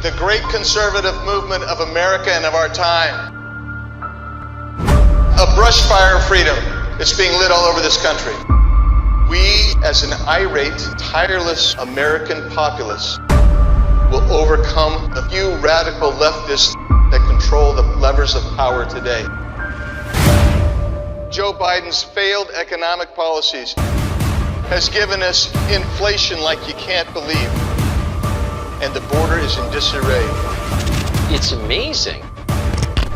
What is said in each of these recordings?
the great conservative movement of America and of our time. A brush fire of freedom that's being lit all over this country. We, as an irate, tireless American populace, will overcome the few radical leftists that control the levers of power today. Joe Biden's failed economic policies has given us inflation like you can't believe, and the border is in disarray. It's amazing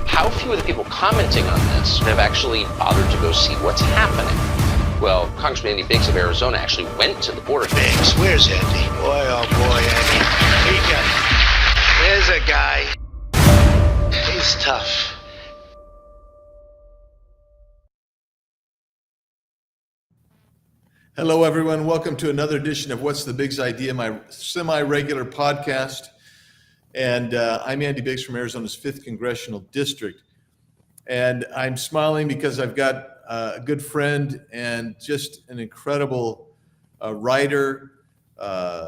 how few of the people commenting on this have actually bothered to go see what's happening. Well, Congressman Andy Biggs of Arizona actually went to the border. Biggs, where's Andy? Boy, oh boy, Andy. There's a guy. He's tough. Hello, everyone. Welcome to another edition of What's the Big's Idea, my semi-regular podcast. And I'm Andy Biggs from Arizona's 5th Congressional District. And I'm smiling because I've got a good friend and just an incredible writer. I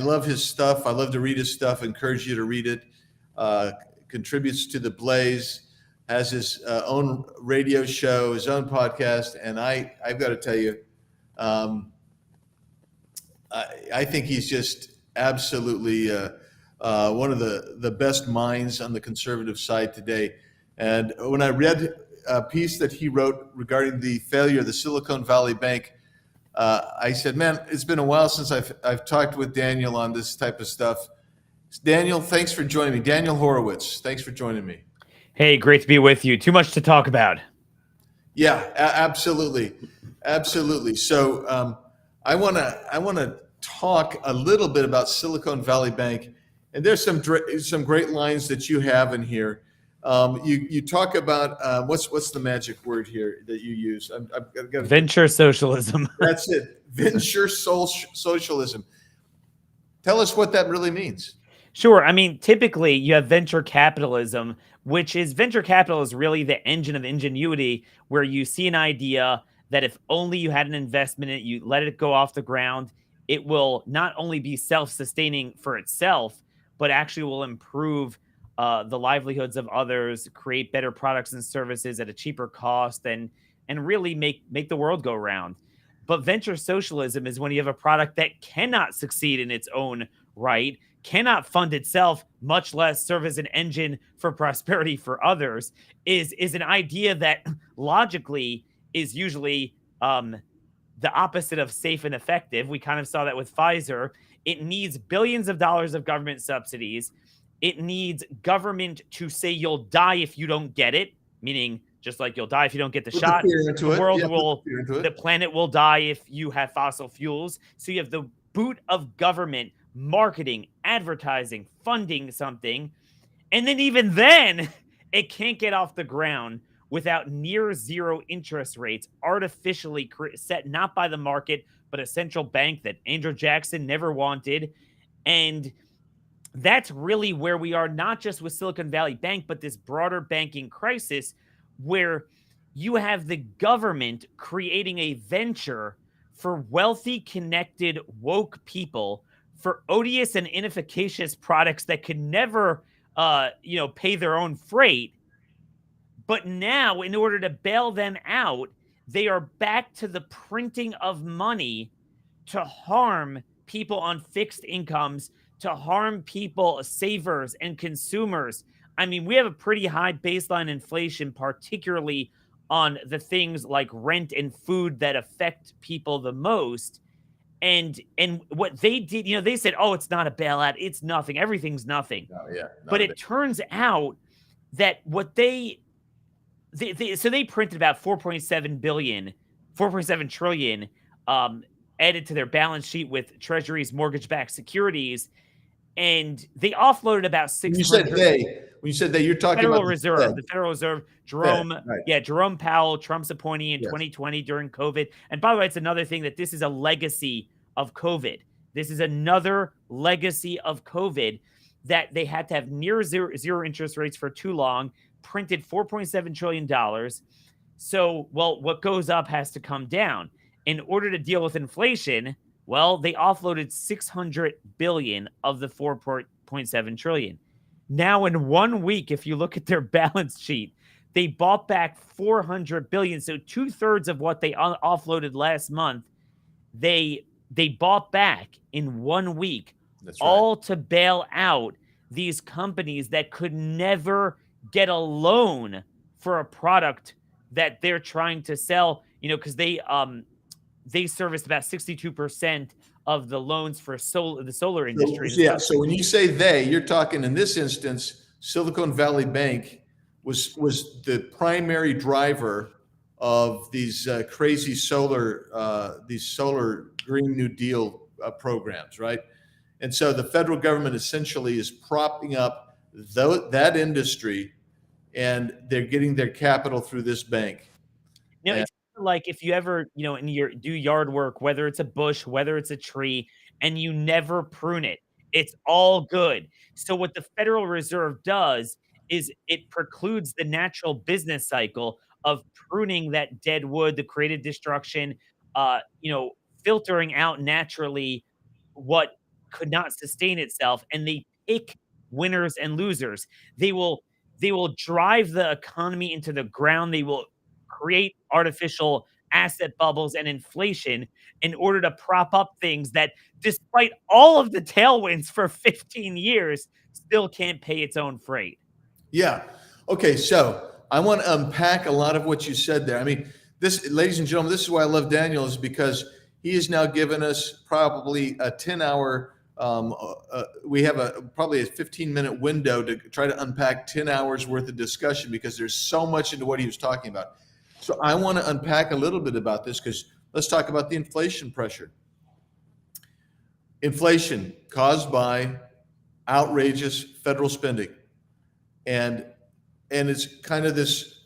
love his stuff. I love to read his stuff. I encourage you to read it. Contributes to TheBlaze's, has his own radio show, his own podcast. And I've got to tell you, I think he's just absolutely one of the best minds on the conservative side today. And when I read a piece that he wrote regarding the failure of the Silicon Valley Bank, I said, man, it's been a while since I've talked with Daniel on this type of stuff. Daniel, thanks for joining me. Daniel Horowitz, thanks for joining me. Hey, great to be with you. Too much to talk about. Yeah, absolutely. Absolutely. So I want to talk a little bit about Silicon Valley Bank. And there's some great lines that you have in here. You talk about what's the magic word here that you use? I've got venture socialism. That's it. Venture socialism. Tell us what that really means. Sure. I mean, typically you have venture capitalism, which is venture capital is really the engine of ingenuity, where you see an idea that if only you had an investment in it, you let it go off the ground, it will not only be self-sustaining for itself, but actually will improve the livelihoods of others, create better products and services at a cheaper cost, and really make the world go round. But venture socialism is when you have a product that cannot succeed in its own right, cannot fund itself, much less serve as an engine for prosperity for others, is an idea that logically is usually the opposite of safe and effective. We kind of saw that with Pfizer. It needs billions of dollars of government subsidies. It needs government to say you'll die if you don't get it, meaning just like you'll die if you don't get the shot. The planet will die if you have fossil fuels. So you have the boot of government marketing, advertising, funding something. And then even then, it can't get off the ground without near zero interest rates artificially set not by the market, but a central bank that Andrew Jackson never wanted. And that's really where we are, not just with Silicon Valley Bank, but this broader banking crisis where you have the government creating a venture for wealthy, connected, woke people for odious and inefficacious products that could never, pay their own freight. But now, in order to bail them out, they are back to the printing of money to harm people on fixed incomes, to harm people, savers and consumers. I mean, we have a pretty high baseline inflation, particularly on the things like rent and food that affect people the most. And what they did, they said, oh, it's not a bailout. It's nothing. Everything's nothing. But it turns out that what they printed about 4.7 trillion added to their balance sheet with treasuries, mortgage-backed securities. And they offloaded about 600. When you said they, you're talking Federal about Reserve, the Federal Reserve, Jerome, right. Jerome Powell, Trump's appointee in 2020 during COVID. And by the way, it's another thing that this is a legacy of COVID. This is another legacy of COVID, that they had to have near zero interest rates for too long, printed $4.7 trillion. So, well, what goes up has to come down. In order to deal with inflation, Well, they offloaded 600 billion of the 4.7 trillion. Now in 1 week, if you look at their balance sheet, they bought back 400 billion. So 2/3 of what they offloaded last month, they bought back in 1 week, That's right. all to bail out these companies that could never get a loan for a product that they're trying to sell, because they serviced about 62% of the loans for the solar industry. So when you say they, you're talking in this instance, Silicon Valley Bank was the primary driver of these crazy solar Green New Deal programs, right? And so the federal government essentially is propping up that industry, and they're getting their capital through this bank. It's like if you ever, do yard work, whether it's a bush, whether it's a tree, and you never prune it, it's all good. So what the Federal Reserve does is it precludes the natural business cycle of pruning that dead wood, the creative destruction, filtering out naturally what could not sustain itself, and they pick winners and losers. They will drive the economy into the ground. They will create artificial asset bubbles and inflation in order to prop up things that, despite all of the tailwinds for 15 years, still can't pay its own freight. Yeah. Okay. So I want to unpack a lot of what you said there. I mean, this, ladies and gentlemen, this is why I love Daniel, is because he has now given us probably a 10-hour. We have probably a 15-minute window to try to unpack 10 hours worth of discussion, because there's so much into what he was talking about. So I want to unpack a little bit about this, because let's talk about the inflation pressure. Inflation caused by outrageous federal spending. And it's kind of this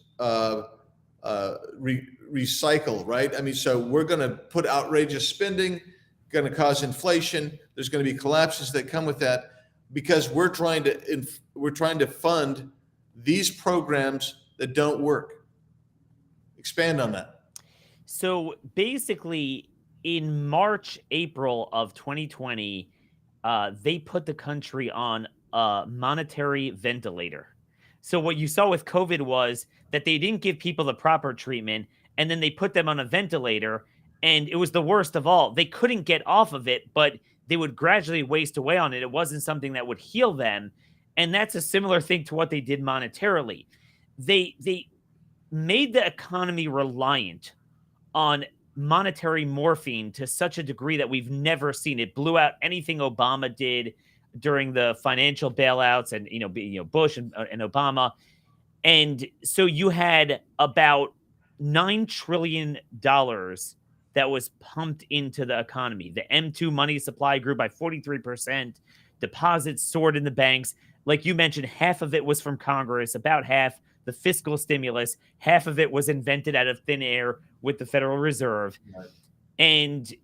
recycle, right? I mean, so we're going to put outrageous spending, going to cause inflation. There's going to be collapses that come with that, because we're trying to fund these programs that don't work. Expand on that. So basically, in March, April of 2020, they put the country on a monetary ventilator. So what you saw with COVID was that they didn't give people the proper treatment, and then they put them on a ventilator, and it was the worst of all. They couldn't get off of it, but they would gradually waste away on it. It wasn't something that would heal them. And that's a similar thing to what they did monetarily. They made the economy reliant on monetary morphine to such a degree that we've never seen. It blew out anything Obama did during the financial bailouts, and Bush and Obama. And so you had about $9 trillion that was pumped into the economy. The M2 money supply grew by 43%. Deposits soared in the banks. Like you mentioned, half of it was from Congress, about half the fiscal stimulus, half of it was invented out of thin air with the Federal Reserve. Right. And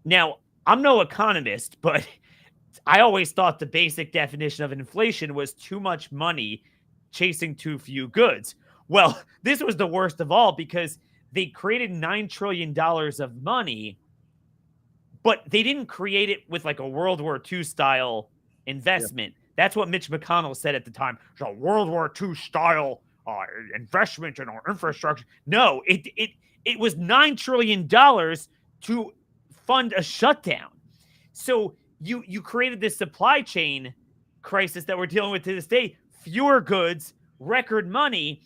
now, I'm no economist, but I always thought the basic definition of inflation was too much money chasing too few goods. Well, this was the worst of all, because they created $9 trillion of money, but they didn't create it with like a World War II style investment. Yeah. That's what Mitch McConnell said at the time. It's a World War II style investment in our infrastructure. No, it was $9 trillion to fund a shutdown. So you created this supply chain crisis that we're dealing with to this day. Fewer goods, record money,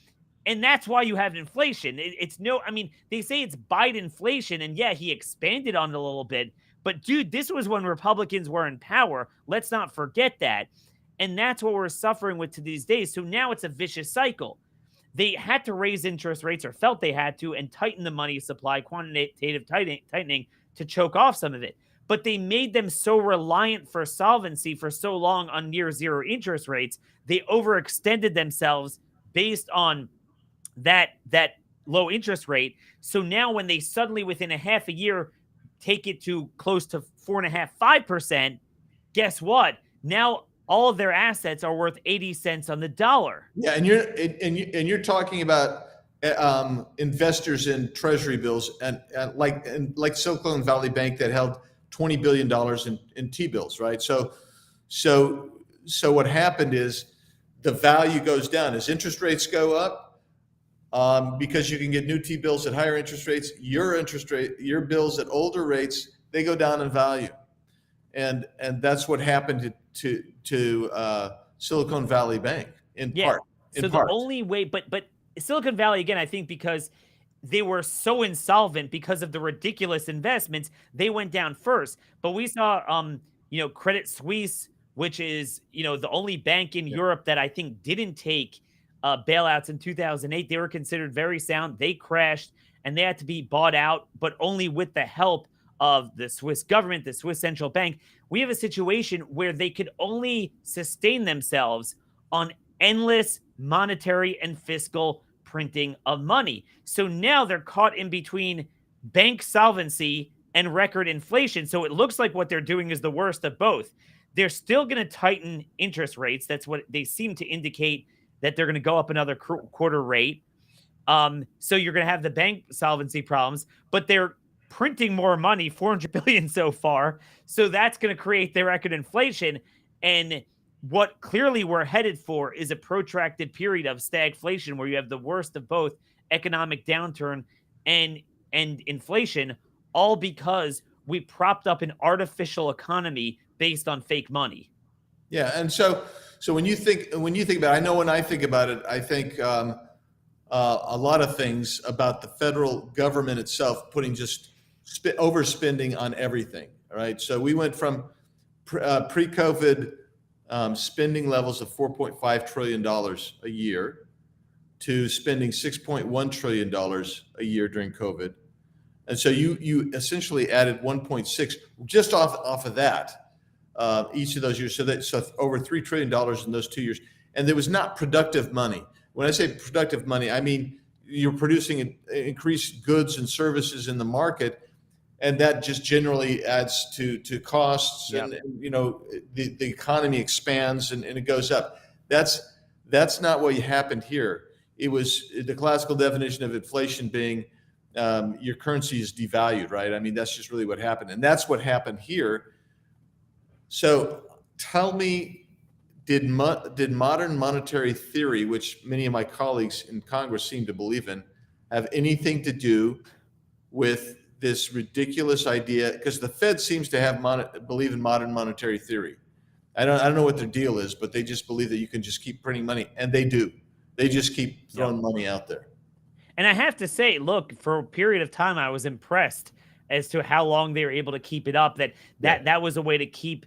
and that's why you have inflation. They say it's Biden-inflation, and yeah, he expanded on it a little bit. But dude, this was when Republicans were in power. Let's not forget that. And that's what we're suffering with to these days. So now it's a vicious cycle. They had to raise interest rates, or felt they had to, and tighten the money supply, quantitative tightening to choke off some of it. But they made them so reliant for solvency for so long on near zero interest rates, they overextended themselves based on that low interest rate. So now when they suddenly, within a half a year, take it to close to 4.5%, 5%, guess what? Now all of their assets are worth 80 cents on the dollar. Yeah, and you're talking about investors in treasury bills, and like Silicon Valley Bank that held $20 billion in T-bills, right? So what happened is the value goes down as interest rates go up, because you can get new T-bills at higher interest rates. Your bills at older rates, they go down in value, and that's what happened to Silicon Valley Bank in part. So the only way, but Silicon Valley, again, I think because they were so insolvent because of the ridiculous investments, they went down first. But we saw, Credit Suisse, which is, the only bank in Europe that I think didn't take bailouts in 2008. They were considered very sound. They crashed and they had to be bought out, but only with the help of the Swiss government, the Swiss central bank. We have a situation where they could only sustain themselves on endless monetary and fiscal printing of money. So now they're caught in between bank solvency and record inflation. So it looks like what they're doing is the worst of both. They're still going to tighten interest rates. That's what they seem to indicate, that they're going to go up another quarter rate. So you're going to have the bank solvency problems, but they're printing more money, 400 billion so far. So that's going to create their record inflation. And what clearly we're headed for is a protracted period of stagflation, where you have the worst of both economic downturn and inflation, all because we propped up an artificial economy based on fake money. Yeah, and so when you think about it, I know when I think about it, I think a lot of things about the federal government itself putting just overspending on everything. All right, so we went from pre-COVID spending levels of $4.5 trillion a year to spending $6.1 trillion a year during COVID. And so you essentially added 1.6 just off of that each of those years. So over $3 trillion in those 2 years. And there was not productive money. When I say productive money, I mean you're producing increased goods and services in the market, and that just generally adds to costs. Yeah. And the economy expands and it goes up. That's not what happened here. It was the classical definition of inflation being your currency is devalued, right? I mean, that's just really what happened. And that's what happened here. So tell me, did modern monetary theory, which many of my colleagues in Congress seem to believe in, have anything to do with this ridiculous idea? Because the Fed seems to believe in modern monetary theory. I don't know what their deal is, but they just believe that you can just keep printing money, and they do. They just keep throwing money out there. And I have to say, look, for a period of time, I was impressed as to how long they were able to keep it up. That was a way to keep,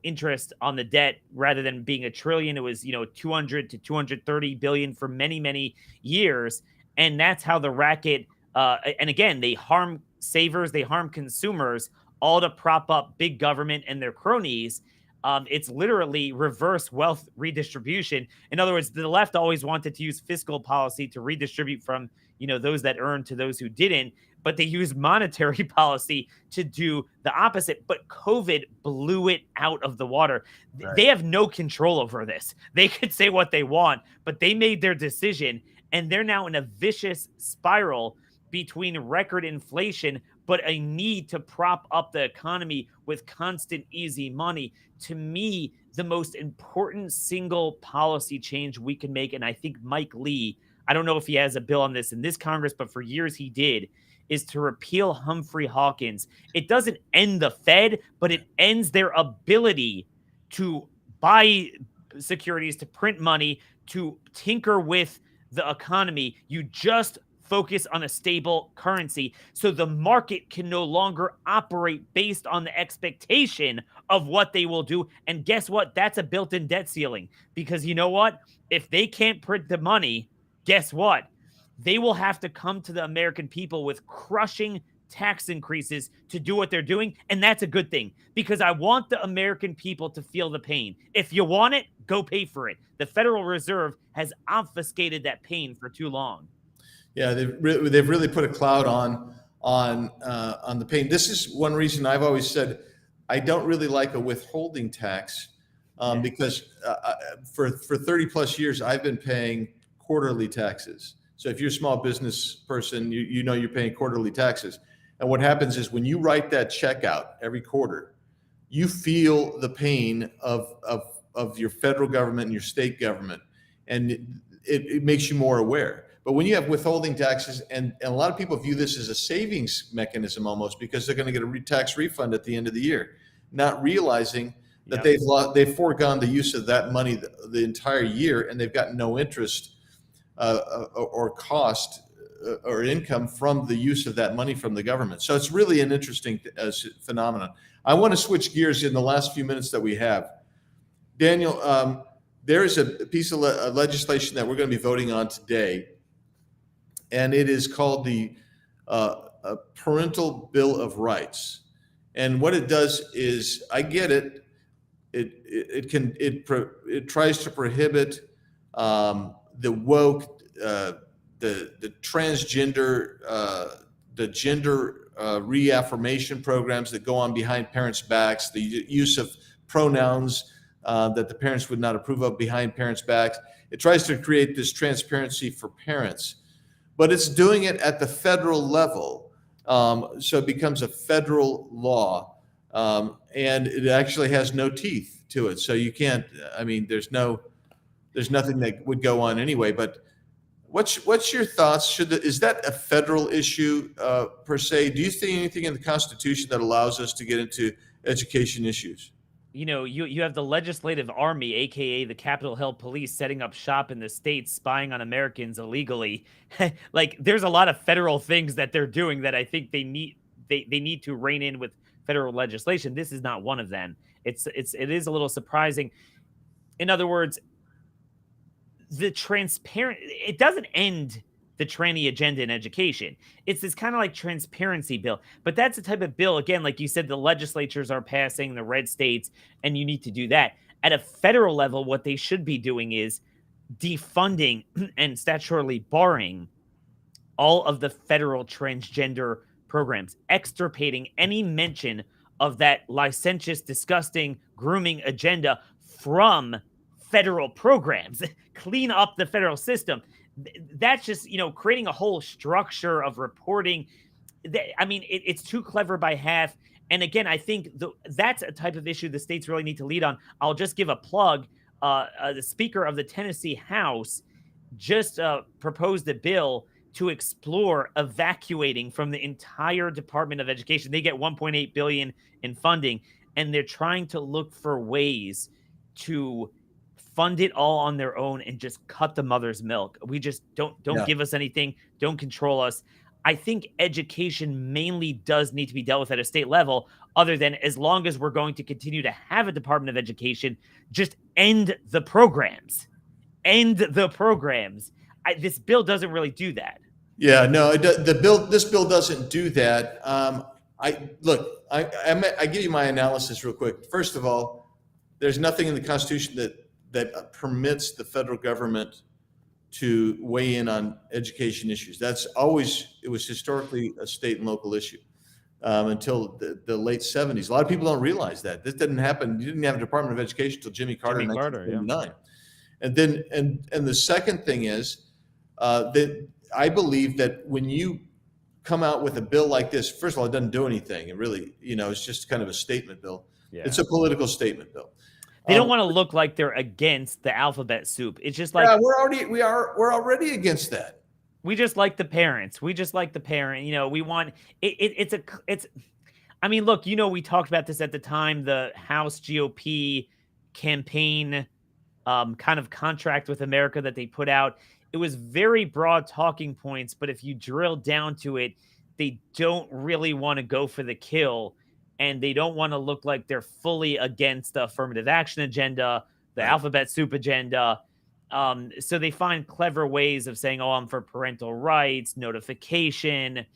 interest on the debt rather than being $1 trillion. It was, 200 to 230 billion for many, many years. And that's how the racket, and again, they harm savers, they harm consumers, all to prop up big government and their cronies. It's literally reverse wealth redistribution. In other words, the left always wanted to use fiscal policy to redistribute from, those that earned to those who didn't, but they use monetary policy to do the opposite. But COVID blew it out of the water. Right. They have no control over this. They could say what they want, but they made their decision, and they're now in a vicious spiral between record inflation, but a need to prop up the economy with constant easy money. To me, the most important single policy change we can make, and I think Mike Lee, I don't know if he has a bill on this in this Congress, but for years he did, is to repeal Humphrey Hawkins. It doesn't end the Fed, but it ends their ability to buy securities, to print money, to tinker with the economy. You just focus on a stable currency, so the market can no longer operate based on the expectation of what they will do. And guess what? That's a built-in debt ceiling, because you know what? If they can't print the money, guess what? They will have to come to the American people with crushing tax increases to do what they're doing. And that's a good thing, because I want the American people to feel the pain. If you want it, go pay for it. The Federal Reserve has obfuscated that pain for too long. Yeah, they've really put a cloud on the pain. This is one reason I've always said I don't really like a withholding tax, because for 30 plus years I've been paying quarterly taxes. So if you're a small business person, you know you're paying quarterly taxes. And what happens is when you write that check out every quarter, you feel the pain of your federal government and your state government, and it makes you more aware. But when you have withholding taxes, and a lot of people view this as a savings mechanism almost, because they're going to get a tax refund at the end of the year, not realizing that they've foregone the use of that money the entire year, and they've gotten no interest or cost or income from the use of that money from the government. So it's really an interesting phenomenon. I want to switch gears in the last few minutes that we have. Daniel, there is a piece of legislation that we're going to be voting on today, and it is called the Parental Bill of Rights. And what it does is, I get it. It tries to prohibit the woke, the transgender, the gender reaffirmation programs that go on behind parents' backs, the use of pronouns that the parents would not approve of behind parents' backs. It tries to create this transparency for parents, but it's doing it at the federal level. So it becomes a federal law, and it actually has no teeth to it. So you can't, I mean, there's nothing that would go on anyway. But what's your thoughts? Is that a federal issue per se? Do you see anything in the Constitution that allows us to get into education issues? You know, you have the legislative army, aka the Capitol Hill Police, setting up shop in the states, spying on Americans illegally. Like, there's a lot of federal things that they're doing that I think they need to rein in with federal legislation. This is not one of them. It is a little surprising. In other words, it doesn't end the tranny agenda in education. It's this kind of like transparency bill, but that's the type of bill, again, like you said, the legislatures are passing, the red states, and you need to do that. At a federal level, what they should be doing is defunding and statutorily barring all of the federal transgender programs, extirpating any mention of that licentious, disgusting grooming agenda from federal programs. Clean up the federal system. That's just, creating a whole structure of reporting. I mean, it's too clever by half. And again, I think that's a type of issue the states really need to lead on. I'll just give a plug. The Speaker of the Tennessee House just proposed a bill to explore evacuating from the entire Department of Education. They get $1.8 billion in funding, and they're trying to look for ways to fund it all on their own and just cut the mother's milk. We just don't give us anything, don't control us. I think education mainly does need to be dealt with at a state level, other than, as long as we're going to continue to have a Department of Education, just end the programs. End the programs. This bill doesn't really do that. Yeah, no, this bill doesn't do that. I give you my analysis real quick. First of all, there's nothing in the Constitution that permits the federal government to weigh in on education issues. It was historically a state and local issue until the late 70s. A lot of people don't realize that. This didn't happen. You didn't have a Department of Education until Jimmy Carter in 1979. And then, and the second thing is that I believe that when you come out with a bill like this, first of all, it doesn't do anything. It really, it's just kind of a statement bill. Yeah. It's a political statement bill. They don't want to look like they're against the alphabet soup. It's just like, we're already against that. We just like the parents. We just like the parent. We want it's. I mean, look, we talked about this at the time. The House GOP campaign kind of contract with America that they put out. It was very broad talking points, but if you drill down to it, they don't really want to go for the kill. And they don't want to look like they're fully against the affirmative action agenda, the alphabet soup agenda. So they find clever ways of saying, I'm for parental rights, notification.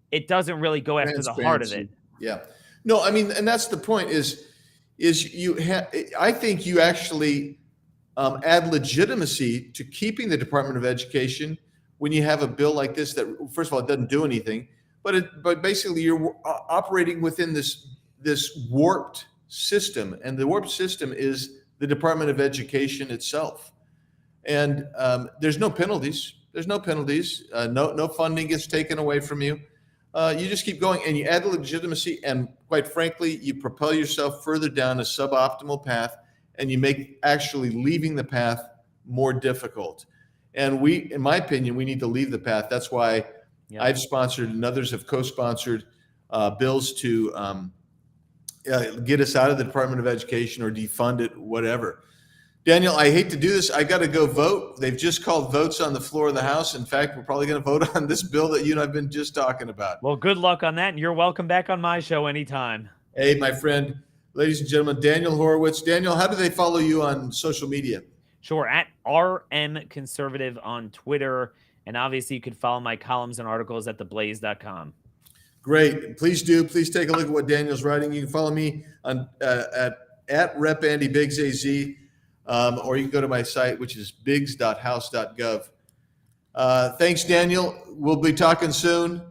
It doesn't really go after the heart of it. Yeah. No, I mean, and that's the point is I think you actually add legitimacy to keeping the Department of Education when you have a bill like this that, first of all, it doesn't do anything. But basically, you're operating within this warped system, and the warped system is the Department of Education itself. And there's no penalties. No funding gets taken away from you. you just keep going and you add legitimacy. And quite frankly, you propel yourself further down a suboptimal path and you make actually leaving the path more difficult. And we, in my opinion, we need to leave the path. That's why I've sponsored and others have co-sponsored bills to get us out of the Department of Education or defund it, whatever. Daniel, I hate to do this. I got to go vote. They've just called votes on the floor of the House. In fact, we're probably going to vote on this bill that you and I've been just talking about. Well, good luck on that, and you're welcome back on my show anytime. Hey, my friend, ladies and gentlemen, Daniel Horowitz. Daniel, how do they follow you on social media? Sure, at RM Conservative on Twitter. And obviously, you could follow my columns and articles at TheBlaze.com. Great. Please do. Please take a look at what Daniel's writing. You can follow me on at Rep. Andy Biggs AZ, or you can go to my site, which is biggs.house.gov. Thanks, Daniel. We'll be talking soon.